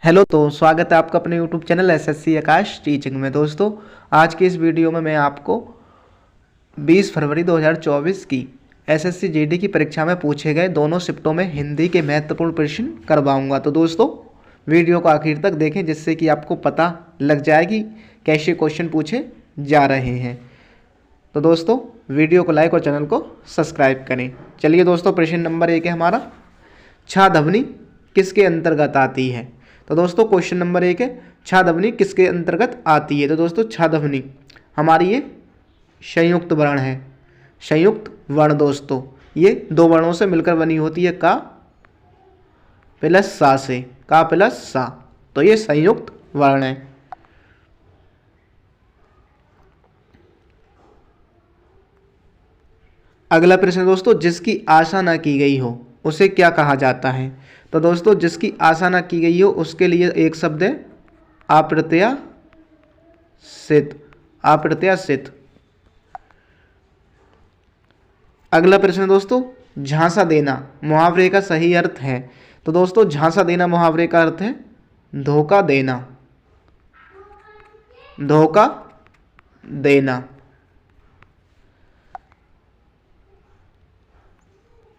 Hello, तो स्वागत है आपका अपने यूट्यूब चैनल एसएससी आकाश टीचिंग में। दोस्तों, आज की इस वीडियो में मैं आपको 20 फरवरी 2024 की एसएससी जीडी की परीक्षा में पूछे गए दोनों शिफ्टों में हिंदी के महत्वपूर्ण प्रश्न करवाऊंगा। तो दोस्तों, वीडियो को आखिर तक देखें जिससे कि आपको पता लग जाएगी कैसे क्वेश्चन पूछे जा रहे हैं। तो दोस्तों, वीडियो को लाइक और चैनल को सब्सक्राइब करें। चलिए दोस्तों, प्रश्न नंबर 1 है हमारा, छा ध्वनि किसके अंतर्गत आती है। तो दोस्तों, क्वेश्चन नंबर 1 है, छा ध्वनि किसके अंतर्गत आती है। तो दोस्तों, छा ध्वनि हमारी ये संयुक्त वर्ण है। संयुक्त वर्ण दोस्तों ये दो वर्णों से मिलकर बनी होती है, का प्लस सा से, का प्लस सा। तो ये संयुक्त वर्ण है। अगला प्रश्न दोस्तों, जिसकी आशा ना की गई हो उसे क्या कहा जाता है। तो दोस्तों, जिसकी आशा ना की गई हो उसके लिए एक शब्द है अप्रत्याशित। अप्रत्याशित। अगला प्रश्न दोस्तों, झांसा देना मुहावरे का सही अर्थ है। तो दोस्तों, झांसा देना मुहावरे का अर्थ है धोखा देना। धोखा देना।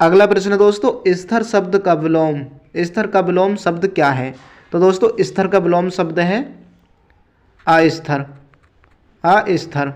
अगला प्रश्न दोस्तों, स्थिर शब्द का विलोम, स्थिर का विलोम शब्द क्या है। तो दोस्तों, स्थिर का विलोम शब्द है अस्थिर। अस्थिर।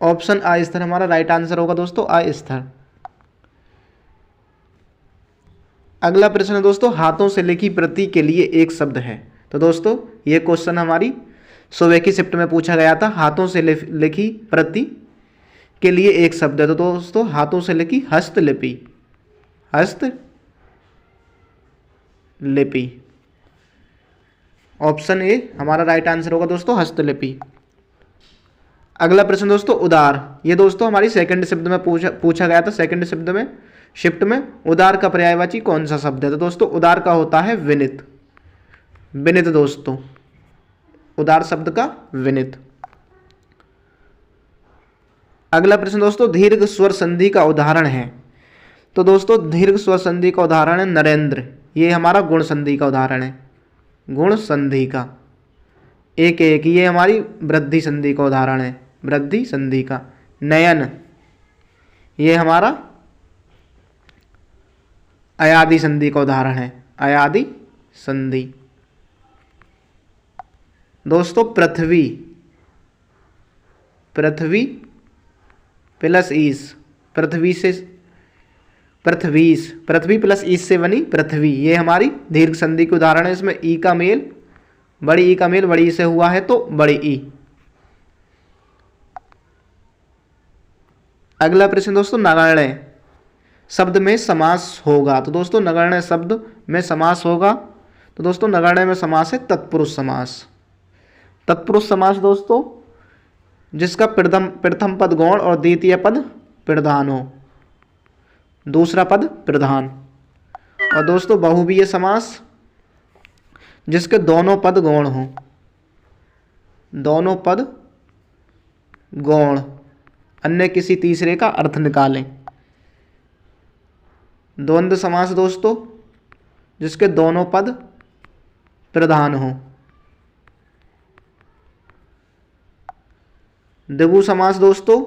ऑप्शन अस्थिर हमारा राइट आंसर होगा दोस्तों, अस्थिर। अगला प्रश्न दोस्तों, हाथों से लिखी प्रति के लिए एक शब्द है। तो दोस्तों, ये क्वेश्चन हमारी सुबह की शिफ्ट में पूछा गया था। हाथों से लिखी प्रति के लिए एक शब्द है। तो दोस्तों, हाथों से लिखी हस्तलिपि। हस्तलिपि। ऑप्शन ए हमारा राइट आंसर होगा दोस्तों, हस्तलिपि। अगला प्रश्न दोस्तों, उदार, ये दोस्तों हमारी सेकंड शिफ्ट में पूछा गया था। सेकंड शिफ्ट में उदार का पर्यायवाची कौन सा शब्द है। तो दोस्तों, उदार का होता है विनित। विनित दोस्तों, उदार शब्द का विनित। अगला प्रश्न दोस्तों, दीर्घ स्वर संधि का उदाहरण है। तो दोस्तों, दीर्घ स्वर संधि का उदाहरण है नरेंद्र। ये हमारा गुण संधि का उदाहरण है। गुण संधि का। एक एक ये हमारी वृद्धि संधि का उदाहरण है। वृद्धि संधि का। नयन ये हमारा अयादि संधि का उदाहरण है। अयादि संधि। दोस्तों, पृथ्वी, पृथ्वी प्लस ईस, पृथ्वी से पृथ्वीस, पृथ्वी प्लस ईस से बनी पृथ्वी, ये हमारी दीर्घ संधि के उदाहरण है। इसमें ई का मेल, बड़ी ई का मेल बड़ी ई से हुआ है तो बड़ी ई। अगला प्रश्न दोस्तों, नगण्य शब्द में समास होगा। तो दोस्तों, नगण्य शब्द में समास होगा। तो दोस्तों, नगण्य में समास है तत्पुरुष समास। तत्पुरुष समास दोस्तों, जिसका प्रथम पद गौण और द्वितीय पद प्रधान हो, दूसरा पद प्रधान। और दोस्तों, बहुव्रीहि समास, जिसके दोनों पद गौण हो, दोनों पद गौण, अन्य किसी तीसरे का अर्थ निकालें। द्वंद्व समास दोस्तों, जिसके दोनों पद प्रधान हो। द्विगु समास दोस्तों,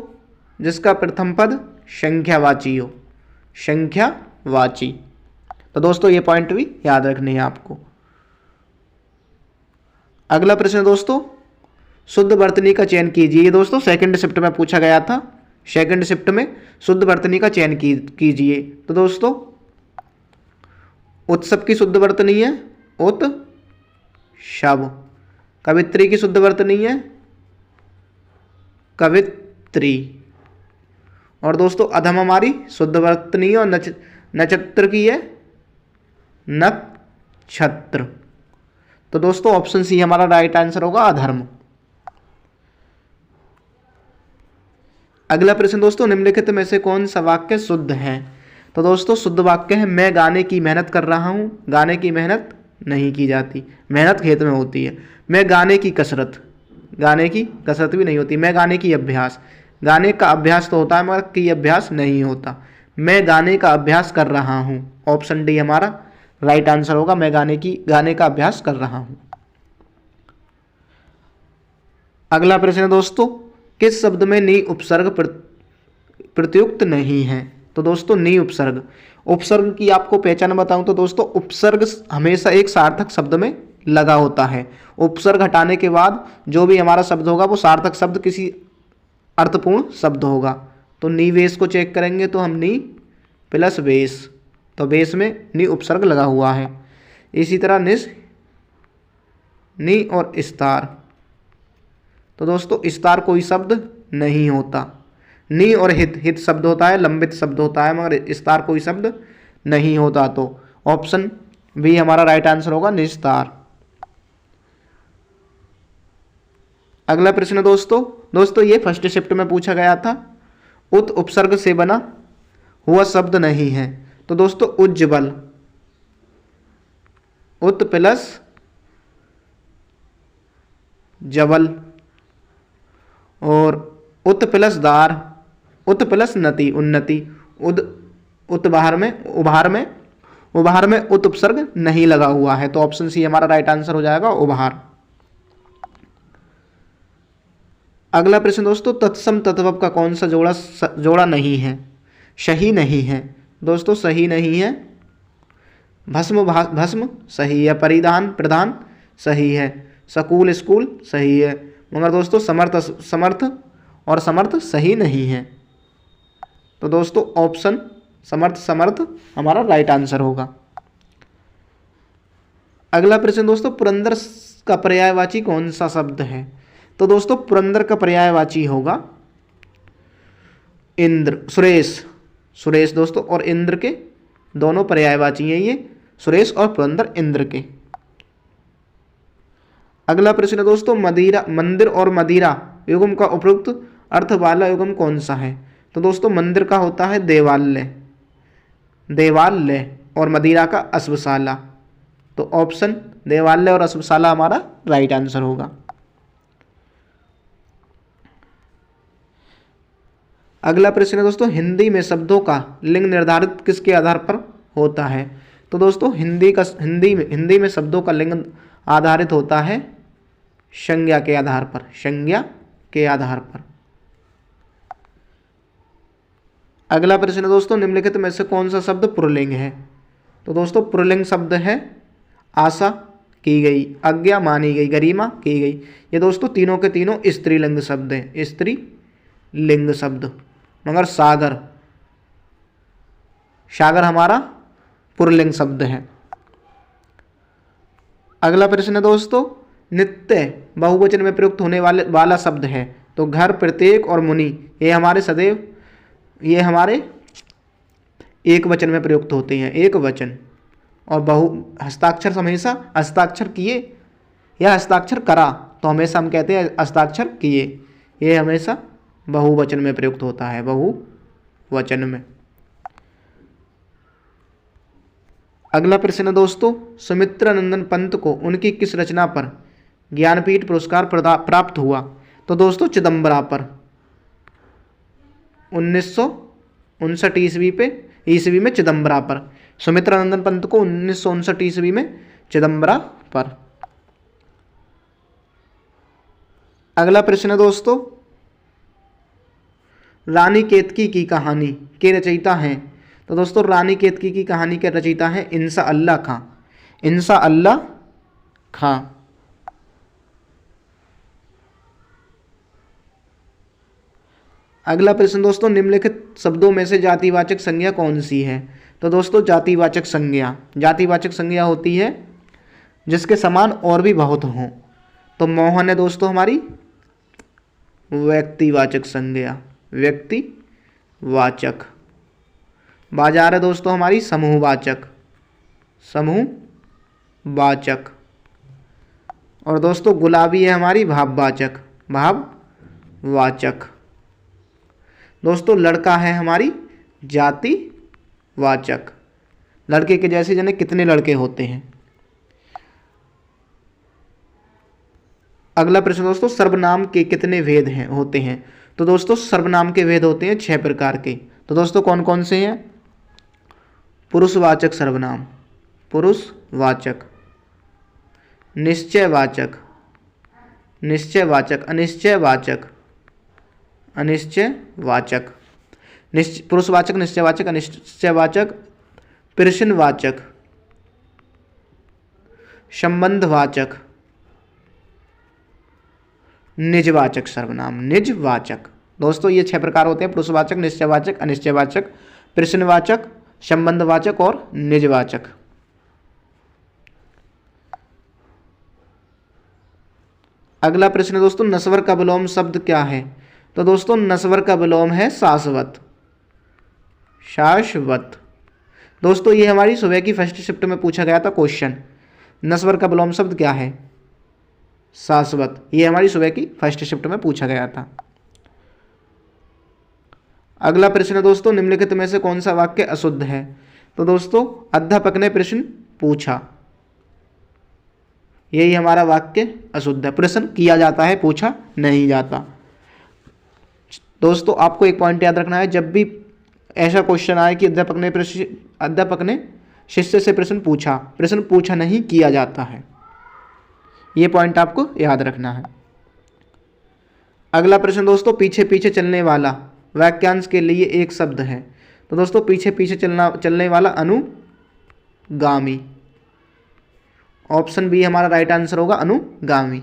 जिसका प्रथम पद संख्यावाची हो। संख्यावाची। तो दोस्तों, ये पॉइंट भी याद रखने हैं आपको। अगला प्रश्न दोस्तों, शुद्ध वर्तनी का चयन कीजिए। ये दोस्तों सेकंड शिफ्ट में पूछा गया था। सेकंड शिफ्ट में शुद्ध वर्तनी का चयन कीजिए। तो दोस्तों, उत्सव की शुद्ध वर्तनी है उत्सव। कवित्री की शुद्ध वर्तनी है कवित्री। और दोस्तों, अधम हमारी शुद्ध वर्तनी है और नक्षत्र की है नक्षत्र। तो दोस्तों, ऑप्शन सी हमारा राइट आंसर होगा, अधर्म। अगला प्रश्न दोस्तों, निम्नलिखित में से कौन सा वाक्य शुद्ध है। तो दोस्तों, शुद्ध वाक्य है, मैं गाने की मेहनत कर रहा हूं। गाने की मेहनत नहीं की जाती, मेहनत खेत में होती है। मैं गाने की कसरत, गाने की कसरत भी नहीं होती। मैं गाने की अभ्यास, गाने का अभ्यास तो होता है मगर की अभ्यास नहीं होता। मैं गाने का अभ्यास कर रहा हूँ। ऑप्शन डी हमारा राइट आंसर होगा। मैं गाने का अभ्यास कर रहा हूं। अगला प्रश्न है दोस्तों, किस शब्द में नी उपसर्ग प्रत्युक्त नहीं है? तो दोस्तों नी उपसर्ग, उपसर्ग की आपको पहचान बताऊं तो दोस्तों उपसर्ग हमेशा एक सार्थक शब्द में लगा होता है। उपसर्ग हटाने के बाद जो भी हमारा शब्द होगा वो सार्थक शब्द किसी अर्थपूर्ण शब्द होगा। तो निवेश को चेक करेंगे तो हम नी प्लस वेश, तो वेश में नी उपसर्ग लगा हुआ है। इसी तरह निस, नी और स्तार, तो दोस्तों स्तार कोई शब्द नहीं होता। नी और हित, हित शब्द होता है, लंबित शब्द होता है, मगर स्तार कोई शब्द नहीं होता। तो ऑप्शन बी हमारा राइट आंसर होगा, निस्तार। अगला प्रश्न दोस्तों ये फर्स्ट शिफ्ट में पूछा गया था। उत उपसर्ग से बना हुआ शब्द नहीं है। तो दोस्तों उज्ज्वल, उत प्लस जबल, और उत प्लस दार, उत प्लस नति, उन्नति, उभार में उत उपसर्ग नहीं लगा हुआ है। तो ऑप्शन सी हमारा राइट आंसर हो जाएगा, उभार। अगला प्रश्न दोस्तों, तत्सम तद्भव का कौन सा जोड़ा नहीं है, सही नहीं है? दोस्तों सही नहीं है। भस्म सही है, परिधान प्रधान सही है, स्कूल स्कूल सही है, मगर दोस्तों समर्थ और समर्थ सही नहीं है। तो दोस्तों ऑप्शन समर्थ हमारा राइट आंसर होगा। अगला प्रश्न दोस्तों, पुरंदर का पर्यायवाची कौन सा शब्द है? तो दोस्तों पुरंदर का पर्यायवाची होगा इंद्र, सुरेश दोस्तों, और इंद्र के दोनों पर्यायवाची हैं ये, सुरेश और पुरंदर इंद्र के। अगला प्रश्न दोस्तों, मंदिर और मदिरा युग्म का उपयुक्त अर्थ वाला युग्म कौन सा है? तो दोस्तों मंदिर का होता है देवालय, और मदिरा का अश्वशाला। तो ऑप्शन देवालय और अश्वशाला हमारा राइट आंसर होगा। अगला प्रश्न है दोस्तों, हिंदी में शब्दों का लिंग निर्धारित किसके आधार पर होता है? तो दोस्तों हिंदी में शब्दों का लिंग आधारित होता है संज्ञा के आधार पर। अगला प्रश्न है दोस्तों, निम्नलिखित में से कौन सा शब्द पुल्लिंग है? तो दोस्तों पुल्लिंग शब्द है आशा की गई, आज्ञा मानी गई, गरिमा की गई। ये दोस्तों तीनों के तीनों स्त्रीलिंग शब्द हैं, स्त्रीलिंग शब्द। मगर सागर हमारा पुल्लिंग शब्द है। अगला प्रश्न है दोस्तों, नित्य बहुवचन में प्रयुक्त होने वाला शब्द है। तो घर, प्रत्येक और मुनि ये हमारे एक वचन में प्रयुक्त होते हैं, एक वचन। और हस्ताक्षर हमेशा हस्ताक्षर किए या हस्ताक्षर करा, तो हमेशा हम कहते हैं हस्ताक्षर किए। ये हमेशा बहुवचन में प्रयुक्त होता है, बहुवचन में। अगला प्रश्न है दोस्तों, सुमित्रानंदन पंत को उनकी किस रचना पर ज्ञानपीठ पुरस्कार प्राप्त हुआ? तो दोस्तों चिदम्बरा पर, 1959 ईस्वी में चिदम्बरा पर। सुमित्रानंदन पंत को 1959 ईस्वी में चिदम्बरा पर। अगला प्रश्न है दोस्तों, रानी केतकी की कहानी के रचयिता हैं? तो दोस्तों रानी केतकी की कहानी के रचयिता हैं इंसा अल्लाह खां। अगला प्रश्न दोस्तों, निम्नलिखित शब्दों में से जातिवाचक संज्ञा कौन सी है? तो दोस्तों जातिवाचक संज्ञा होती है जिसके समान और भी बहुत हों। तो मोहन है दोस्तों हमारी व्यक्तिवाचक संज्ञा, व्यक्तिवाचक। बाजार है दोस्तों हमारी समूहवाचक। और दोस्तों गुलाबी है हमारी भाववाचक। दोस्तों लड़का है हमारी जातिवाचक। लड़के के जैसे जाने कितने लड़के होते हैं। अगला प्रश्न दोस्तों, सर्वनाम के कितने भेद होते हैं? तो दोस्तों सर्वनाम के भेद होते हैं 6 प्रकार के। तो दोस्तों कौन कौन से हैं? पुरुषवाचक सर्वनाम, पुरुषवाचक, निश्चयवाचक, निश्चयवाचक, अनिश्चयवाचक, अनिश्चयवाचक, पुरुषवाचक, निश्चयवाचक, अनिश्चयवाचक, प्रश्नवाचक, संबंधवाचक, निजवाचक सर्वनाम, निजवाचक। दोस्तों ये 6 प्रकार होते हैं, पुरुषवाचक, निश्चयवाचक, अनिश्चयवाचक, प्रश्नवाचक, संबंधवाचक और निजवाचक। अगला प्रश्न दोस्तों, नस्वर का विलोम शब्द क्या है? तो दोस्तों नस्वर का विलोम है शाश्वत, शाश्वत। दोस्तों ये हमारी सुबह की फर्स्ट शिफ्ट में पूछा गया था क्वेश्चन, नस्वर का विलोम शब्द क्या है? शाश्वत। ये हमारी सुबह की फर्स्ट शिफ्ट में पूछा गया था। अगला प्रश्न दोस्तों, निम्नलिखित में से कौन सा वाक्य अशुद्ध है? तो दोस्तों अध्यापक ने प्रश्न पूछा, यही हमारा वाक्य अशुद्ध है। प्रश्न किया जाता है, पूछा नहीं जाता। दोस्तों आपको एक पॉइंट याद रखना है, जब भी ऐसा क्वेश्चन आए कि अध्यापक ने शिष्य से प्रश्न पूछा नहीं, किया जाता है। ये पॉइंट आपको याद रखना है। अगला प्रश्न दोस्तों, पीछे पीछे चलने वाला वाक्यांश के लिए एक शब्द है। तो दोस्तों पीछे पीछे चलने वाला अनुगामी। ऑप्शन बी हमारा राइट आंसर होगा, अनुगामी।